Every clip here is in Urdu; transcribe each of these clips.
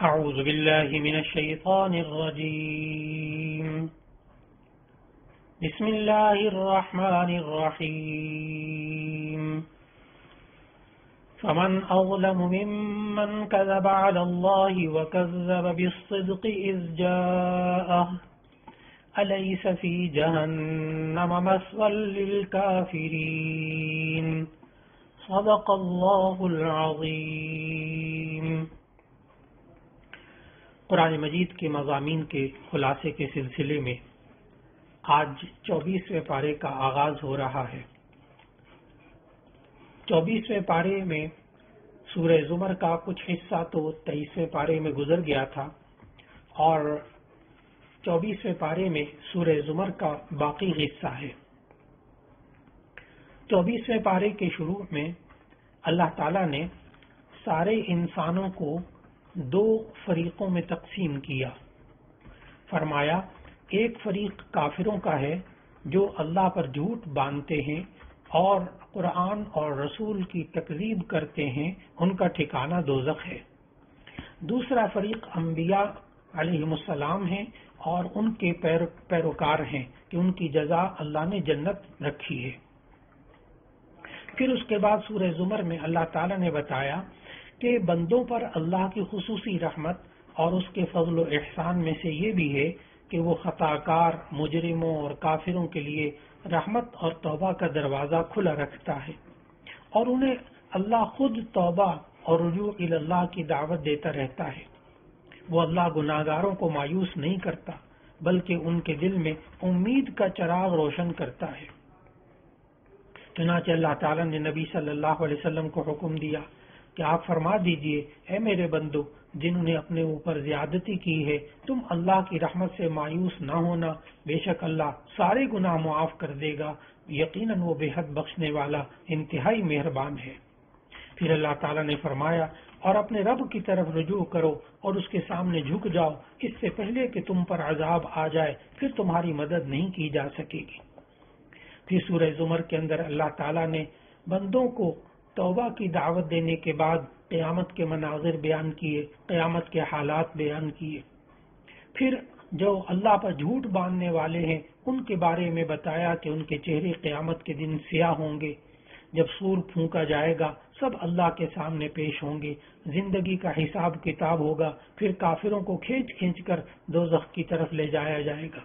أعوذ بالله من الشيطان الرجيم بسم الله الرحمن الرحيم فمن أظلم ممن كذب على الله وكذب بالصدق إذ جاءه أليس في جهنم مثوى للكافرين صدق الله العظيم۔ قرآن مجید کے مضامین کے خلاصے کے سلسلے میں آج 24ویں پارے کا آغاز ہو رہا ہے۔ 24ویں پارے میں سورہ زمر کا کچھ حصہ تو 23ویں پارے میں گزر گیا تھا، اور 24ویں پارے میں سورہ زمر کا باقی حصہ ہے۔ 24ویں پارے کے شروع میں اللہ تعالیٰ نے سارے انسانوں کو دو فریقوں میں تقسیم کیا۔ فرمایا ایک فریق کافروں کا ہے جو اللہ پر جھوٹ باندھتے ہیں اور قرآن اور رسول کی تکذیب کرتے ہیں، ان کا ٹھکانہ دوزخ ہے۔ دوسرا فریق انبیاء علیہم السلام ہیں اور ان کے پیروکار ہیں کہ ان کی جزا اللہ نے جنت رکھی ہے۔ پھر اس کے بعد سورہ زمر میں اللہ تعالیٰ نے بتایا کہ بندوں پر اللہ کی خصوصی رحمت اور اس کے فضل و احسان میں سے یہ بھی ہے کہ وہ خطاکار مجرموں اور کافروں کے لیے رحمت اور توبہ کا دروازہ کھلا رکھتا ہے، اور انہیں اللہ خود توبہ اور رجوع الی اللہ کی دعوت دیتا رہتا ہے۔ وہ اللہ گناہگاروں کو مایوس نہیں کرتا بلکہ ان کے دل میں امید کا چراغ روشن کرتا ہے۔ چنانچہ اللہ تعالیٰ نے نبی صلی اللہ علیہ وسلم کو حکم دیا کہ آپ فرما دیجئے، اے میرے بندو جنہوں نے اپنے اوپر زیادتی کی ہے، تم اللہ کی رحمت سے مایوس نہ ہونا، بے شک اللہ سارے گناہ معاف کر دے گا، یقیناً وہ بے حد بخشنے والا انتہائی مہربان ہے۔ پھر اللہ تعالیٰ نے فرمایا اور اپنے رب کی طرف رجوع کرو اور اس کے سامنے جھک جاؤ، اس سے پہلے کہ تم پر عذاب آ جائے، پھر تمہاری مدد نہیں کی جا سکے گی۔ پھر سورہ زمر کے اندر اللہ تعالیٰ نے بندوں کو توبہ کی دعوت دینے کے بعد قیامت کے مناظر بیان کیے، قیامت کے حالات بیان کیے۔ پھر جو اللہ پر جھوٹ باندھنے والے ہیں ان کے بارے میں بتایا کہ ان کے چہرے قیامت کے دن سیاہ ہوں گے، جب سور پھونکا جائے گا سب اللہ کے سامنے پیش ہوں گے، زندگی کا حساب کتاب ہوگا، پھر کافروں کو کھینچ کھینچ کر دوزخ کی طرف لے جایا جائے گا۔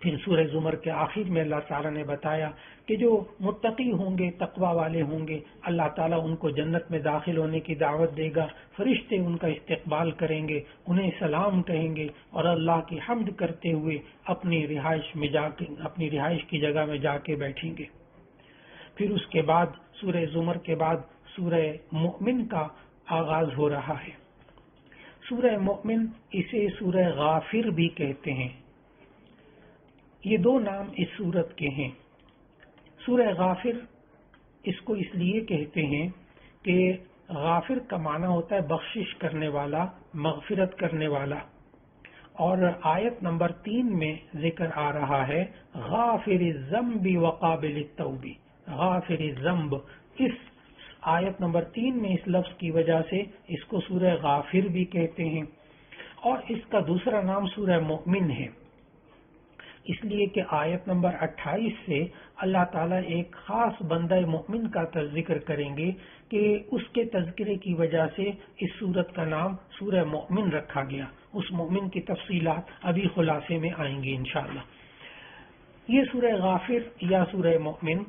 پھر سورہ زمر کے آخر میں اللہ تعالیٰ نے بتایا کہ جو متقی ہوں گے، تقوی والے ہوں گے، اللہ تعالیٰ ان کو جنت میں داخل ہونے کی دعوت دے گا، فرشتے ان کا استقبال کریں گے، انہیں سلام کہیں گے اور اللہ کی حمد کرتے ہوئے اپنی رہائش کی جگہ میں جا کے بیٹھیں گے۔ پھر اس کے بعد سورہ زمر کے بعد سورہ مؤمن کا آغاز ہو رہا ہے۔ سورہ مؤمن اسے سورہ غافر بھی کہتے ہیں۔ یہ دو نام اس سورت کے ہیں۔ سورہ غافر اس کو اس لیے کہتے ہیں کہ غافر کا معنی ہوتا ہے بخشش کرنے والا، مغفرت کرنے والا، اور آیت نمبر 3 میں ذکر آ رہا ہے غافر الذنب وقابل التوب۔ غافر الذنب، اس آیت نمبر 3 میں اس لفظ کی وجہ سے اس کو سورہ غافر بھی کہتے ہیں، اور اس کا دوسرا نام سورہ مؤمن ہے، اس لیے کہ آیت نمبر 28 سے اللہ تعالیٰ ایک خاص بندہ مؤمن کا ذکر کریں گے کہ اس کے تذکرے کی وجہ سے اس سورت کا نام سورہ مؤمن رکھا گیا۔ اس مؤمن کی تفصیلات ابھی خلاصے میں آئیں گی انشاءاللہ۔ یہ سورہ غافر یا سورہ مؤمن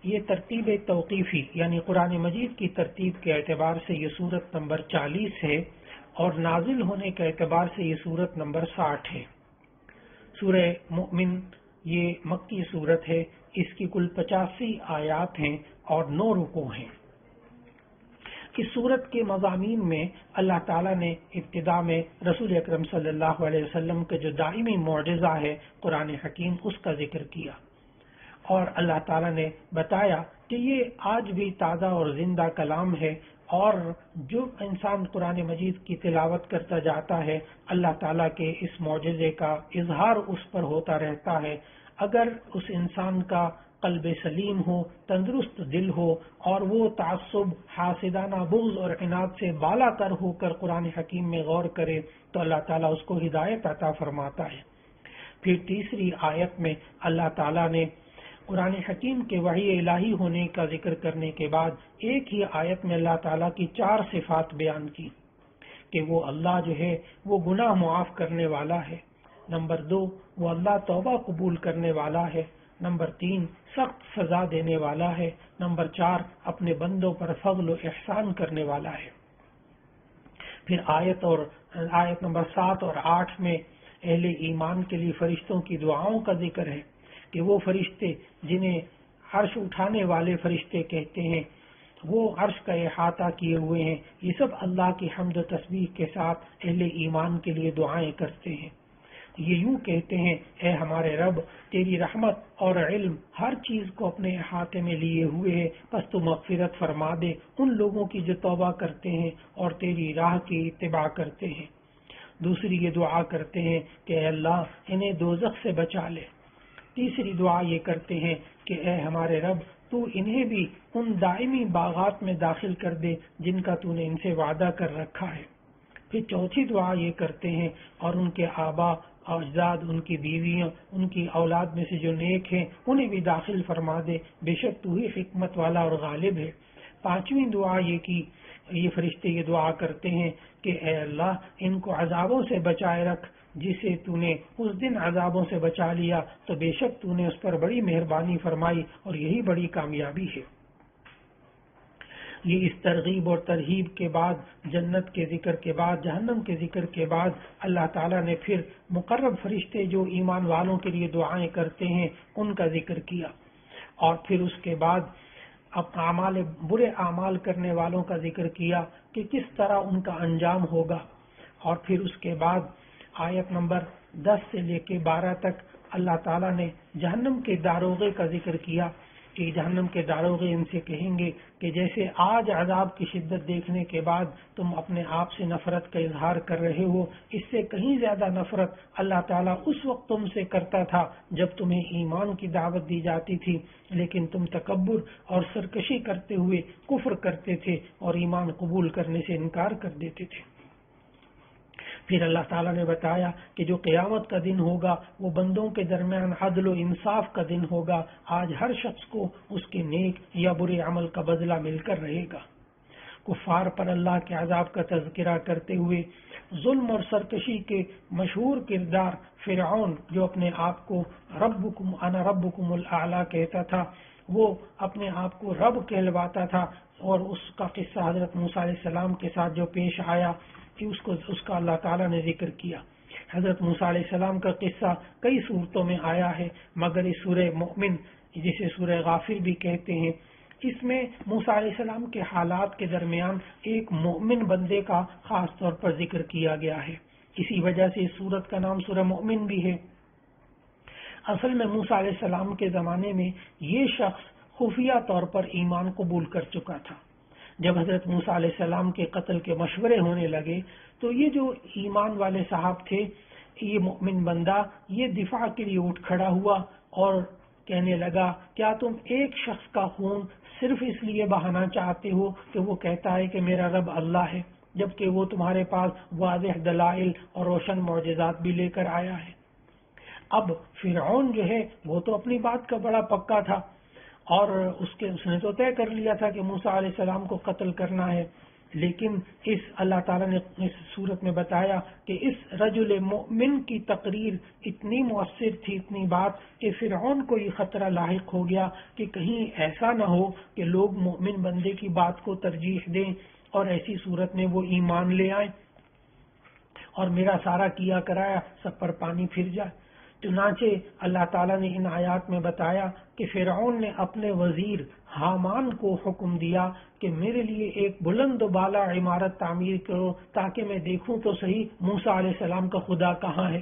یہ ترتیب توقیفی یعنی قرآن مجید کی ترتیب کے اعتبار سے یہ سورت نمبر 40 ہے، اور نازل ہونے کے اعتبار سے یہ سورت نمبر 60 ہے۔ سورہ مؤمن یہ مکی سورت ہے، اس کی کل 85 آیات ہیں اور 9 رکوع ہیں۔ اس سورت کے مضامین میں اللہ تعالیٰ نے ابتدا میں رسول اکرم صلی اللہ علیہ وسلم کے جو دائمی معجزہ ہے قرآن حکیم، اس کا ذکر کیا، اور اللہ تعالیٰ نے بتایا کہ یہ آج بھی تازہ اور زندہ کلام ہے، اور جو انسان قرآن مجید کی تلاوت کرتا جاتا ہے اللہ تعالیٰ کے اس معجزے کا اظہار اس پر ہوتا رہتا ہے۔ اگر اس انسان کا قلب سلیم ہو، تندرست دل ہو، اور وہ تعصب، حاسدانہ بغض اور عناد سے بالا تر ہو کر قرآن حکیم میں غور کرے تو اللہ تعالیٰ اس کو ہدایت عطا فرماتا ہے۔ پھر تیسری آیت میں اللہ تعالیٰ نے قرآن حکیم کے وحی الہی ہونے کا ذکر کرنے کے بعد ایک ہی آیت میں اللہ تعالیٰ کی 4 صفات بیان کی کہ وہ اللہ جو ہے وہ گناہ معاف کرنے والا ہے، نمبر 2 وہ اللہ توبہ قبول کرنے والا ہے، نمبر 3 سخت سزا دینے والا ہے، نمبر 4 اپنے بندوں پر فضل و احسان کرنے والا ہے۔ پھر آیت نمبر 7 اور 8 میں اہل ایمان کے لیے فرشتوں کی دعاؤں کا ذکر ہے کہ وہ فرشتے جنہیں عرش اٹھانے والے فرشتے کہتے ہیں، وہ عرش کا احاطہ کیے ہوئے ہیں، یہ سب اللہ کی حمد و تسبیح کے ساتھ اہل ایمان کے لیے دعائیں کرتے ہیں۔ یہ یوں کہتے ہیں، اے ہمارے رب، تیری رحمت اور علم ہر چیز کو اپنے احاطے میں لیے ہوئے ہے، پس تو مغفرت فرما دے ان لوگوں کی جو توبہ کرتے ہیں اور تیری راہ کی اتباع کرتے ہیں۔ دوسری یہ دعا کرتے ہیں کہ اے اللہ انہیں دوزخ سے بچا لے۔ تیسری دعا یہ کرتے ہیں کہ اے ہمارے رب تو انہیں بھی ان دائمی باغات میں داخل کر دے جن کا تو نے ان سے وعدہ کر رکھا ہے۔ پھر چوتھی دعا یہ کرتے ہیں اور ان کے آبا اجداد، ان کی بیویاں، ان کی اولاد میں سے جو نیک ہیں انہیں بھی داخل فرما دے، بے شک تو ہی حکمت والا اور غالب ہے۔ پانچویں دعا یہ فرشتے یہ دعا کرتے ہیں کہ اے اللہ ان کو عذابوں سے بچائے رکھ، جسے تو نے اس دن عذابوں سے بچا لیا تو بے شک تو نے اس پر بڑی مہربانی فرمائی اور یہی بڑی کامیابی ہے۔ یہ اس ترغیب اور ترہیب کے بعد، جنت کے ذکر کے بعد، جہنم کے ذکر کے بعد، اللہ تعالیٰ نے پھر مقرب فرشتے جو ایمان والوں کے لیے دعائیں کرتے ہیں ان کا ذکر کیا، اور پھر اس کے بعد برے اعمال کرنے والوں کا ذکر کیا کہ کس طرح ان کا انجام ہوگا، اور پھر اس کے بعد آیت نمبر 10 سے لے کے 12 تک اللہ تعالیٰ نے جہنم کے داروغے کا ذکر کیا کہ جہنم کے داروغے ان سے کہیں گے کہ جیسے آج عذاب کی شدت دیکھنے کے بعد تم اپنے آپ سے نفرت کا اظہار کر رہے ہو، اس سے کہیں زیادہ نفرت اللہ تعالیٰ اس وقت تم سے کرتا تھا جب تمہیں ایمان کی دعوت دی جاتی تھی، لیکن تم تکبر اور سرکشی کرتے ہوئے کفر کرتے تھے اور ایمان قبول کرنے سے انکار کر دیتے تھے۔ پھر اللہ تعالیٰ نے بتایا کہ جو قیامت کا دن ہوگا وہ بندوں کے درمیان عدل و انصاف کا دن ہوگا، آج ہر شخص کو اس کے نیک یا برے عمل کا بدلہ مل کر رہے گا۔ کفار پر اللہ کے عذاب کا تذکرہ کرتے ہوئے ظلم اور سرکشی کے مشہور کردار فرعون، جو اپنے آپ کو ربکم انا ربکم الاعلی کہتا تھا، وہ اپنے آپ کو رب کہلواتا تھا، اور اس کا قصہ حضرت موسیٰ علیہ السلام کے ساتھ جو پیش آیا کہ اس کا اللہ تعالیٰ نے ذکر کیا۔ حضرت موسیٰ علیہ السلام کا قصہ کئی صورتوں میں آیا ہے، مگر اس سورہ مومن جسے سورہ غافر بھی کہتے ہیں، اس میں موسیٰ علیہ السلام کے حالات کے درمیان ایک مومن بندے کا خاص طور پر ذکر کیا گیا ہے، اسی وجہ سے اس سورت کا نام سورہ مومن بھی ہے۔ اصل میں موسیٰ علیہ السلام کے زمانے میں یہ شخص خفیہ طور پر ایمان قبول کر چکا تھا۔ جب حضرت موسیٰ علیہ السلام کے قتل کے مشورے ہونے لگے تو یہ جو ایمان والے صاحب تھے، یہ مومن بندہ یہ دفاع کے لیے اٹھ کھڑا ہوا اور کہنے لگا، کیا تم ایک شخص کا خون صرف اس لیے بہانا چاہتے ہو کہ وہ کہتا ہے کہ میرا رب اللہ ہے، جبکہ وہ تمہارے پاس واضح دلائل اور روشن معجزات بھی لے کر آیا ہے؟ اب فرعون جو ہے وہ تو اپنی بات کا بڑا پکا تھا، اور اس نے تو طے کر لیا تھا کہ موسیٰ علیہ السلام کو قتل کرنا ہے، لیکن اللہ تعالیٰ نے اس صورت میں بتایا کہ اس رجل مومن کی تقریر اتنی مؤثر تھی، اتنی بات، کہ فرعون کو یہ خطرہ لاحق ہو گیا کہ کہیں ایسا نہ ہو کہ لوگ مومن بندے کی بات کو ترجیح دیں اور ایسی صورت میں وہ ایمان لے آئیں اور میرا سارا کیا کرایا سب پر پانی پھر جائے۔ چنانچہ اللہ تعالیٰ نے ان آیات میں بتایا کہ فرعون نے اپنے وزیر حامان کو حکم دیا کہ میرے لیے ایک بلند و بالا عمارت تعمیر کرو تاکہ میں دیکھوں تو صحیح موسیٰ علیہ السلام کا خدا کہاں ہے۔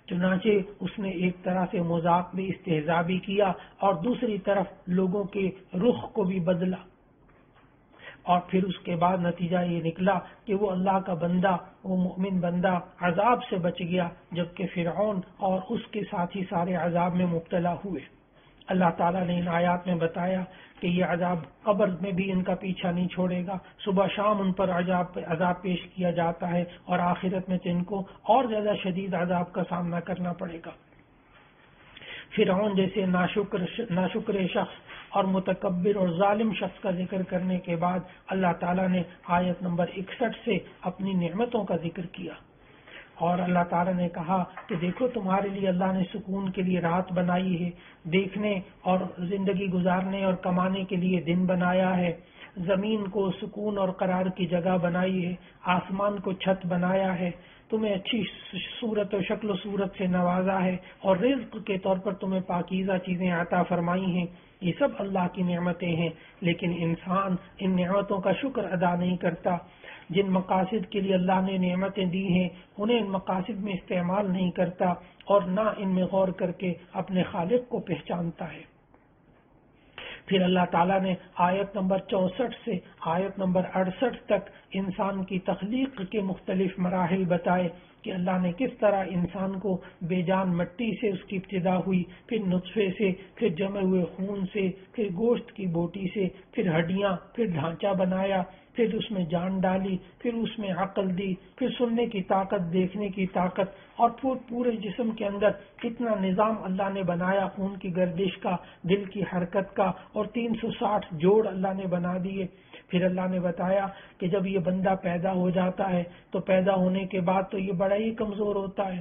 چنانچہ اس نے ایک طرح سے مذاق بھی، استہزاء بھی کیا، اور دوسری طرف لوگوں کے رخ کو بھی بدلا، اور پھر اس کے بعد نتیجہ یہ نکلا کہ وہ اللہ کا بندہ، وہ مومن بندہ عذاب سے بچ گیا، جبکہ فرعون اور اس کے ساتھی سارے عذاب میں مبتلا ہوئے۔ اللہ تعالیٰ نے ان آیات میں بتایا کہ یہ عذاب قبر میں بھی ان کا پیچھا نہیں چھوڑے گا، صبح شام ان پر عذاب پیش کیا جاتا ہے، اور آخرت میں تو ان کو اور زیادہ شدید عذاب کا سامنا کرنا پڑے گا۔ فرعون جیسے ناشکر شخص اور متکبر اور ظالم شخص کا ذکر کرنے کے بعد اللہ تعالیٰ نے آیت نمبر 61 سے اپنی نعمتوں کا ذکر کیا، اور اللہ تعالیٰ نے کہا کہ دیکھو تمہارے لیے اللہ نے سکون کے لیے رات بنائی ہے، دیکھنے اور زندگی گزارنے اور کمانے کے لیے دن بنایا ہے، زمین کو سکون اور قرار کی جگہ بنائی ہے، آسمان کو چھت بنایا ہے، تمہیں اچھی صورت و شکل و صورت سے نوازا ہے، اور رزق کے طور پر تمہیں پاکیزہ چیزیں عطا فرمائی ہیں۔ یہ سب اللہ کی نعمتیں ہیں، لیکن انسان ان نعمتوں کا شکر ادا نہیں کرتا۔ جن مقاصد کے لیے اللہ نے نعمتیں دی ہیں انہیں ان مقاصد میں استعمال نہیں کرتا، اور نہ ان میں غور کر کے اپنے خالق کو پہچانتا ہے۔ پھر اللہ تعالیٰ نے آیت نمبر 64 سے آیت نمبر 68 تک انسان کی تخلیق کے مختلف مراحل بتائے کہ اللہ نے کس طرح انسان کو بے جان مٹی سے اس کی ابتدا ہوئی، پھر نطفے سے، پھر جمے ہوئے خون سے، پھر گوشت کی بوٹی سے، پھر ہڈیاں، پھر ڈھانچہ بنایا، پھر اس میں جان ڈالی، پھر اس میں عقل دی، پھر سننے کی طاقت، دیکھنے کی طاقت، اور پورے جسم کے اندر اتنا نظام اللہ نے بنایا، خون کی گردش کا، دل کی حرکت کا، اور 360 جوڑ اللہ نے بنا دیے۔ پھر اللہ نے بتایا کہ جب یہ بندہ پیدا ہو جاتا ہے تو پیدا ہونے کے بعد تو یہ بڑا ہی کمزور ہوتا ہے،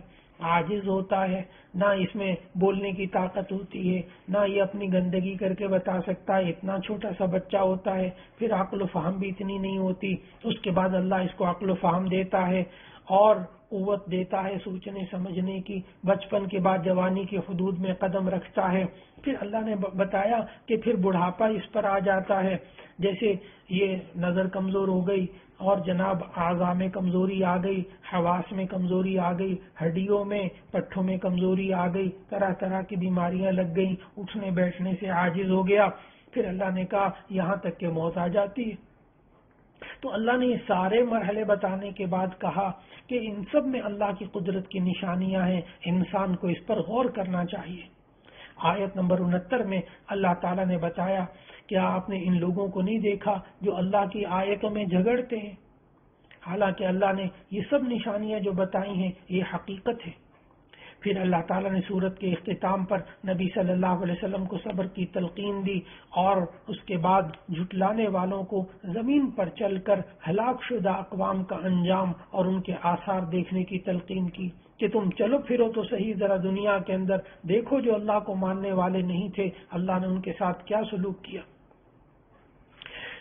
عاجز ہوتا ہے، نہ اس میں بولنے کی طاقت ہوتی ہے، نہ یہ اپنی گندگی کر کے بتا سکتا ہے، اتنا چھوٹا سا بچہ ہوتا ہے، پھر عقل و فہم بھی اتنی نہیں ہوتی، اس کے بعد اللہ اس کو عقل و فہم دیتا ہے اور قوت دیتا ہے سوچنے سمجھنے کی، بچپن کے بعد جوانی کی حدود میں قدم رکھتا ہے۔ پھر اللہ نے بتایا کہ پھر بڑھاپا اس پر آ جاتا ہے، جیسے یہ نظر کمزور ہو گئی اور جناب اعضاء میں کمزوری آ گئی، حواس میں کمزوری آ گئی، ہڈیوں میں، پٹھوں میں کمزوری آ گئی، طرح طرح کی بیماریاں لگ گئیں، اٹھنے بیٹھنے سے عاجز ہو گیا۔ پھر اللہ نے کہا یہاں تک کہ موت آ جاتی ہے۔ تو اللہ نے یہ سارے مرحلے بتانے کے بعد کہا کہ ان سب میں اللہ کی قدرت کی نشانیاں ہیں، انسان کو اس پر غور کرنا چاہیے۔ آیت نمبر 69 میں اللہ تعالیٰ نے بتایا کیا آپ نے ان لوگوں کو نہیں دیکھا جو اللہ کی آیتوں میں جھگڑتے ہیں؟ حالانکہ اللہ نے یہ سب نشانیاں جو بتائی ہیں یہ حقیقت ہے۔ پھر اللہ تعالیٰ نے سورت کے اختتام پر نبی صلی اللہ علیہ وسلم کو صبر کی تلقین دی، اور اس کے بعد جھٹلانے والوں کو زمین پر چل کر ہلاک شدہ اقوام کا انجام اور ان کے آثار دیکھنے کی تلقین کی کہ تم چلو پھرو تو صحیح ذرا دنیا کے اندر، دیکھو جو اللہ کو ماننے والے نہیں تھے اللہ نے ان کے ساتھ کیا سلوک کیا۔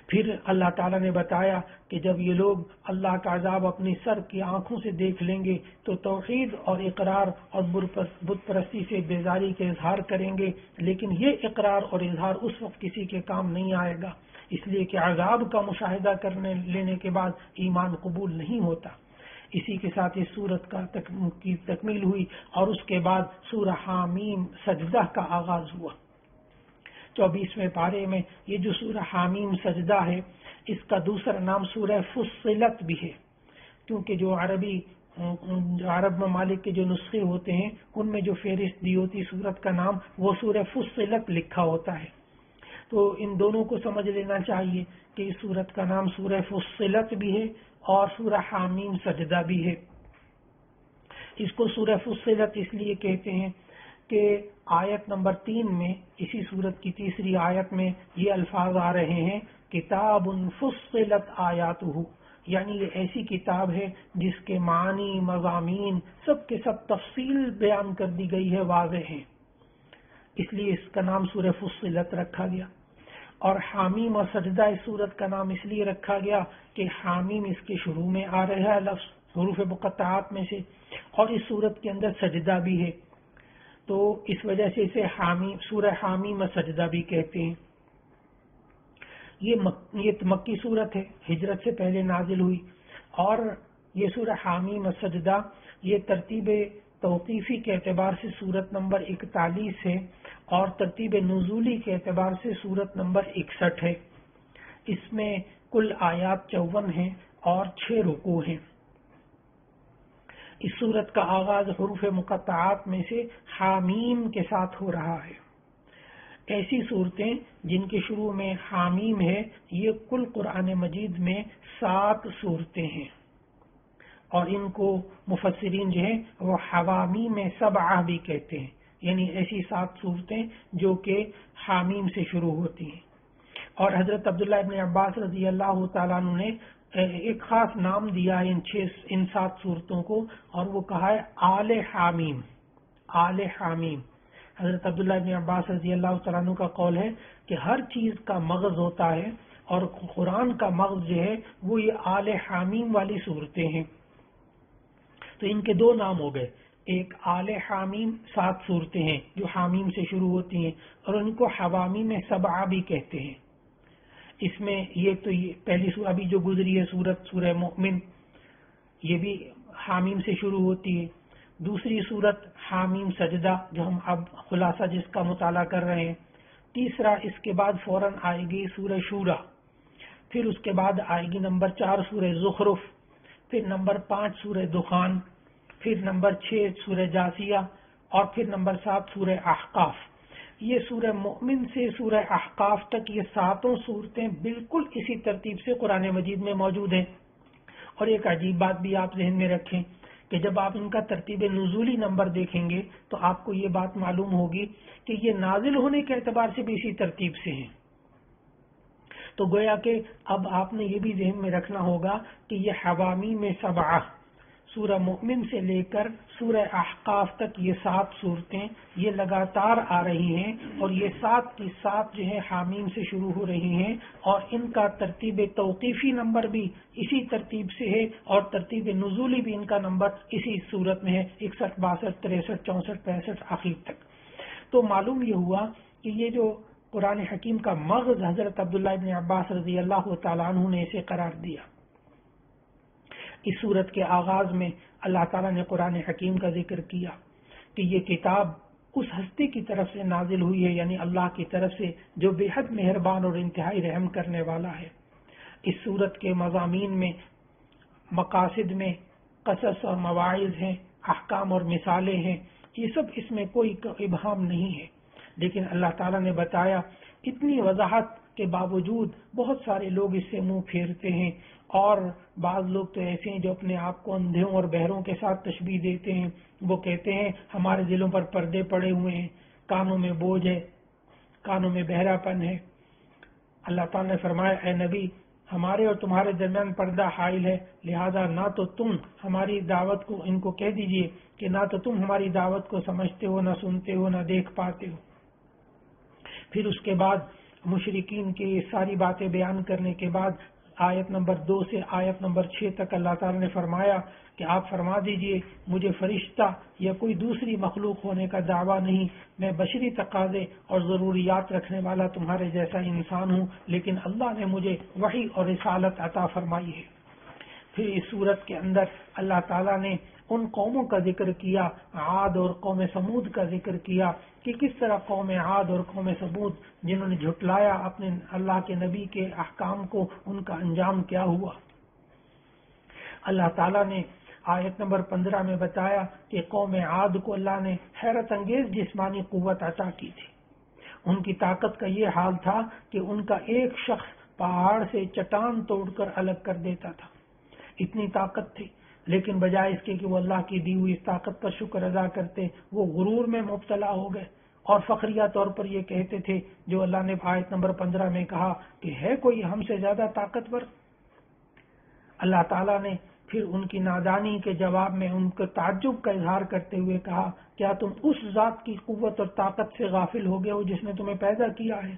پھر اللہ تعالیٰ نے بتایا کہ جب یہ لوگ اللہ کا عذاب اپنی سر کی آنکھوں سے دیکھ لیں گے تو توحید اور اقرار اور بت پرستی سے بیزاری کے اظہار کریں گے، لیکن یہ اقرار اور اظہار اس وقت کسی کے کام نہیں آئے گا، اس لیے کہ عذاب کا مشاہدہ کرنے لینے کے بعد ایمان قبول نہیں ہوتا۔ اسی کے ساتھ اس سورت کی تکمیل ہوئی، اور اس کے بعد سورہ حامیم سجدہ کا آغاز ہوا۔ 24ویں پارے میں یہ جو سورہ حامیم سجدہ ہے اس کا دوسرا نام سورہ فصلت بھی ہے، کیونکہ جو عرب ممالک کے جو نسخے ہوتے ہیں ان میں جو فہرست دی ہوتی سورت کا نام وہ سورہ فصلت لکھا ہوتا ہے، تو ان دونوں کو سمجھ لینا چاہیے کہ اس سورت کا نام سورہ فصلت بھی ہے اور سورہ حامیم سجدہ بھی ہے۔ اس کو سورہ فصلت اس لیے کہتے ہیں کہ آیت نمبر 3 میں اسی سورت کی تیسری آیت میں یہ الفاظ آ رہے ہیں کتاب فصلت آیاتہ، یعنی یہ ایسی کتاب ہے جس کے معنی، مضامین سب کے سب تفصیل بیان کر دی گئی ہے، واضح ہے، اس لیے اس کا نام سورہ فصلت رکھا گیا۔ اور حامیم اور سجدہ اس سورت کا نام اس لیے رکھا گیا کہ حامیم اس کے شروع میں آ رہا ہے لفظ حروف مقطعات میں سے، اور اس سورت کے اندر سجدہ بھی ہے، تو اس وجہ سے اسے سورہ حامیم سجدہ بھی کہتے ہیں۔ یہ مکی صورت ہے، ہجرت سے پہلے نازل ہوئی، اور یہ سورہ حامیم سجدہ یہ ترتیب توقیفی کے اعتبار سے سورت نمبر 41 ہے، اور ترتیب نزولی کے اعتبار سے سورت نمبر 61 ہے۔ اس میں کل آیات 54 ہیں اور 6 رکوع ہیں۔ اس سورت کا آغاز حروف مقطعات میں سے حامیم کے ساتھ ہو رہا ہے۔ ایسی صورتیں جن کے شروع میں حامیم ہے، یہ کل قرآن مجید میں 7 صورتیں ہیں، اور ان کو مفسرین جو ہیں وہ حوامیم 7 بھی کہتے ہیں، یعنی ایسی 7 صورتیں جو کہ حامیم سے شروع ہوتی ہیں۔ اور حضرت عبداللہ ابن عباس رضی اللہ تعالیٰ عنہ نے ایک خاص نام دیا ہے ان 7 صورتوں کو، اور وہ کہا ہے آل حامیم۔ آل حامیم، حضرت عبداللہ ابن عباس رضی اللہ تعالیٰ عنہ کا قول ہے کہ ہر چیز کا مغز ہوتا ہے، اور قرآن کا مغز جو ہے وہ یہ آل حامیم والی صورتیں ہیں۔ تو ان کے 2 نام ہو گئے، ایک آل حامیم 7 صورتیں ہیں جو حامیم سے شروع ہوتی ہیں، اور ان کو حوامیم 7 بھی کہتے ہیں۔ اس میں یہ پہلی سورہ ابھی جو گزری ہے سورہ مومن، یہ بھی حامیم سے شروع ہوتی ہے۔ دوسری سورت حامیم سجدہ، جو ہم اب خلاصہ جس کا مطالعہ کر رہے ہیں۔ تیسرا اس کے بعد فوراً آئے گی سورہ شورا، پھر اس کے بعد آئے گی نمبر 4 سورہ زخرف، پھر نمبر 5 سورہ دخان، پھر نمبر 6 سورہ جاسیہ، اور پھر نمبر 7 سورہ احقاف۔ یہ سورہ مومن سے سورہ احقاف تک یہ 7 صورتیں بالکل اسی ترتیب سے قرآن مجید میں موجود ہیں۔ اور ایک عجیب بات بھی آپ ذہن میں رکھیں کہ جب آپ ان کا ترتیب نزولی نمبر دیکھیں گے تو آپ کو یہ بات معلوم ہوگی کہ یہ نازل ہونے کے اعتبار سے بھی اسی ترتیب سے ہیں۔ تو گویا کہ اب آپ نے یہ بھی ذہن میں رکھنا ہوگا کہ یہ حوامیم 7 سورہ مومن سے لے کر سورہ احقاف تک یہ 7 صورتیں یہ لگاتار آ رہی ہیں، اور یہ 7 کی 7 جو ہے حامیم سے شروع ہو رہی ہیں، اور ان کا ترتیب توقیفی نمبر بھی اسی ترتیب سے ہے، اور ترتیب نزولی بھی ان کا نمبر اسی صورت میں ہے، 61 62 63 64 65 آخر تک۔ تو معلوم یہ ہوا کہ یہ جو قرآن حکیم کا مغز حضرت عبداللہ ابن عباس رضی اللہ تعالیٰ عنہ نے اسے قرار دیا۔ اس صورت کے آغاز میں اللہ تعالیٰ نے قرآن حکیم کا ذکر کیا کہ یہ کتاب اس ہستی کی طرف سے نازل ہوئی ہے، یعنی اللہ کی طرف سے جو بے حد مہربان اور انتہائی رحم کرنے والا ہے۔ اس صورت کے مضامین میں، مقاصد میں قصص اور مواعظ ہیں، احکام اور مثالیں ہیں، یہ سب اس میں کوئی ابہام نہیں ہے، لیکن اللہ تعالیٰ نے بتایا اتنی وضاحت کے باوجود بہت سارے لوگ اس سے منہ پھیرتے ہیں، اور بعض لوگ تو ایسے ہیں جو اپنے آپ کو اندھوں اور بہروں کے ساتھ تشبیہ دیتے ہیں۔ وہ کہتے ہیں ہمارے دلوں پر پردے پڑے ہوئے ہیں، کانوں میں بوجھ ہے، کانوں میں بہرا پن ہے۔ اللہ تعالیٰ نے فرمایا اے نبی، ہمارے اور تمہارے درمیان پردہ حائل ہے، لہذا نہ تو تم ہماری دعوت کو، ان کو کہہ دیجئے کہ نہ تو تم ہماری دعوت کو سمجھتے ہو، نہ سنتے ہو، نہ دیکھ پاتے ہو۔ پھر اس کے بعد مشرکین کی ساری باتیں بیان کرنے کے بعد آیت نمبر 2 سے آیت نمبر 6 تک اللہ تعالیٰ نے فرمایا کہ آپ فرما دیجئے مجھے فرشتہ یا کوئی دوسری مخلوق ہونے کا دعویٰ نہیں، میں بشری تقاضے اور ضروریات رکھنے والا تمہارے جیسا انسان ہوں، لیکن اللہ نے مجھے وحی اور رسالت عطا فرمائی ہے۔ پھر اس صورت کے اندر اللہ تعالیٰ نے ان قوموں کا ذکر کیا، عاد اور قوم سمود کا ذکر کیا کہ کس طرح قوم عاد اور قوم سمود جنہوں نے جھٹلایا اپنے اللہ کے نبی کے احکام کو، ان کا انجام کیا ہوا۔ اللہ تعالیٰ نے آیت نمبر 15 میں بتایا کہ قوم عاد کو اللہ نے حیرت انگیز جسمانی قوت عطا کی تھی۔ ان کی طاقت کا یہ حال تھا کہ ان کا ایک شخص پہاڑ سے چٹان توڑ کر الگ کر دیتا تھا، اتنی طاقت تھی، لیکن بجائے اس کے کہ وہ اللہ کی دی ہوئی اس طاقت پر شکر ادا کرتے، وہ غرور میں مبتلا ہو گئے اور فخریہ طور پر یہ کہتے تھے جو اللہ نے آیت نمبر 15 میں کہا کہ ہے کوئی ہم سے زیادہ طاقتور۔ اللہ تعالیٰ نے پھر ان کی نادانی کے جواب میں ان کو تعجب کا اظہار کرتے ہوئے کہا کیا تم اس ذات کی قوت اور طاقت سے غافل ہو گئے ہو جس نے تمہیں پیدا کیا ہے؟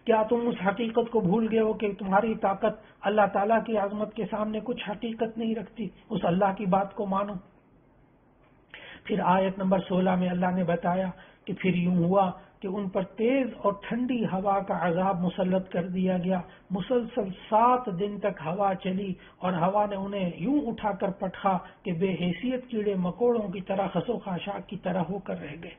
کیا تم اس حقیقت کو بھول گئے ہو کہ تمہاری طاقت اللہ تعالیٰ کی عظمت کے سامنے کچھ حقیقت نہیں رکھتی؟ اس اللہ کی بات کو مانو۔ پھر آیت نمبر 16 میں اللہ نے بتایا کہ پھر یوں ہوا کہ ان پر تیز اور ٹھنڈی ہوا کا عذاب مسلط کر دیا گیا، مسلسل 7 دن تک ہوا چلی اور ہوا نے انہیں یوں اٹھا کر پٹخا کہ بے حیثیت کیڑے مکوڑوں کی طرح خس و خاشاک کی طرح ہو کر رہ گئے۔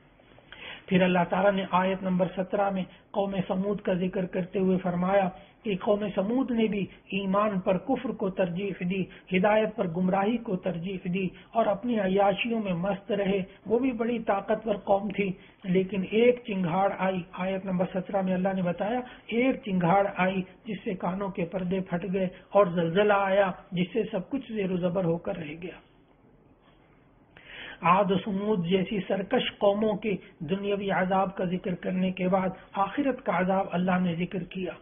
پھر اللہ تعالیٰ نے آیت نمبر 17 میں قوم سمود کا ذکر کرتے ہوئے فرمایا کہ قوم سمود نے بھی ایمان پر کفر کو ترجیح دی، ہدایت پر گمراہی کو ترجیح دی اور اپنی عیاشیوں میں مست رہے۔ وہ بھی بڑی طاقتور قوم تھی، لیکن ایک چنگھاڑ آئی، آیت نمبر 17 میں اللہ نے بتایا ایک چنگھاڑ آئی جس سے کانوں کے پردے پھٹ گئے اور زلزلہ آیا جس سے سب کچھ زیر و زبر ہو کر رہ گیا۔ عاد و سمود جیسی سرکش قوموں کے دنیاوی عذاب کا ذکر کرنے کے بعد آخرت کا عذاب اللہ نے ذکر کیا،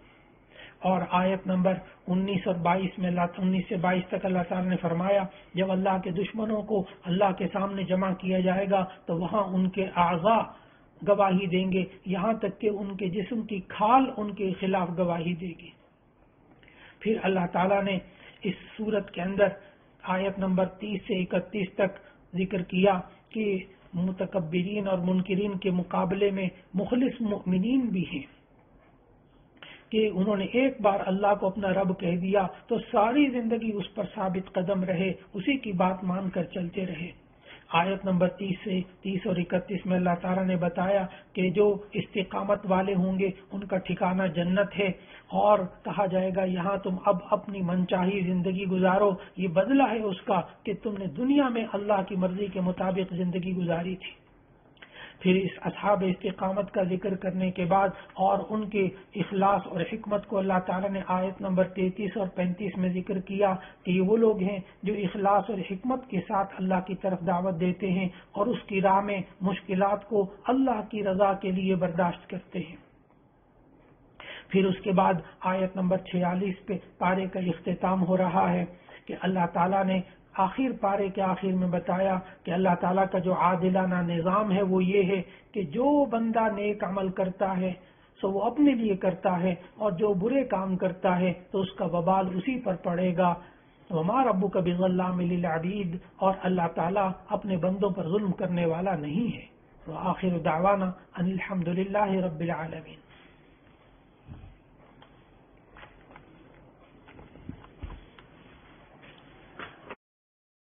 اور آیت نمبر 19 اور 22 میں 19 سے 22 تک اللہ تعالیٰ نے فرمایا جب اللہ کے دشمنوں کو اللہ کے سامنے جمع کیا جائے گا تو وہاں ان کے اعضاء گواہی دیں گے، یہاں تک کہ ان کے جسم کی کھال ان کے خلاف گواہی دے گی۔ پھر اللہ تعالیٰ نے اس صورت کے اندر آیت نمبر 30 سے 31 تک ذکر کیا کہ متکبرین اور منکرین کے مقابلے میں مخلص مؤمنین بھی ہیں کہ انہوں نے ایک بار اللہ کو اپنا رب کہہ دیا تو ساری زندگی اس پر ثابت قدم رہے، اسی کی بات مان کر چلتے رہے۔ آیت نمبر 30 اور 31 میں اللہ تعالیٰ نے بتایا کہ جو استقامت والے ہوں گے ان کا ٹھکانہ جنت ہے، اور کہا جائے گا یہاں تم اب اپنی منچاہی زندگی گزارو، یہ بدلہ ہے اس کا کہ تم نے دنیا میں اللہ کی مرضی کے مطابق زندگی گزاری تھی۔ پھر اس اصحاب استقامت کا ذکر کرنے کے بعد اور ان کے اخلاص اور حکمت کو اللہ تعالیٰ نے آیت نمبر 33 اور 35 میں ذکر کیا کہ یہ وہ لوگ ہیں جو اخلاص اور حکمت کے ساتھ اللہ کی طرف دعوت دیتے ہیں اور اس کی راہ میں مشکلات کو اللہ کی رضا کے لیے برداشت کرتے ہیں۔ پھر اس کے بعد آیت نمبر 46 پہ پارے کا اختتام ہو رہا ہے کہ اللہ تعالیٰ نے آخر پارے کے آخر میں بتایا کہ اللہ تعالیٰ کا جو عادلانہ نظام ہے وہ یہ ہے کہ جو بندہ نیک عمل کرتا ہے سو وہ اپنے لیے کرتا ہے، اور جو برے کام کرتا ہے تو اس کا وبال اسی پر پڑے گا۔ وما ربک بظلام للعبید، اور اللہ تعالیٰ اپنے بندوں پر ظلم کرنے والا نہیں ہے۔ وآخر دعوانا ان الحمد للہ رب العالمین۔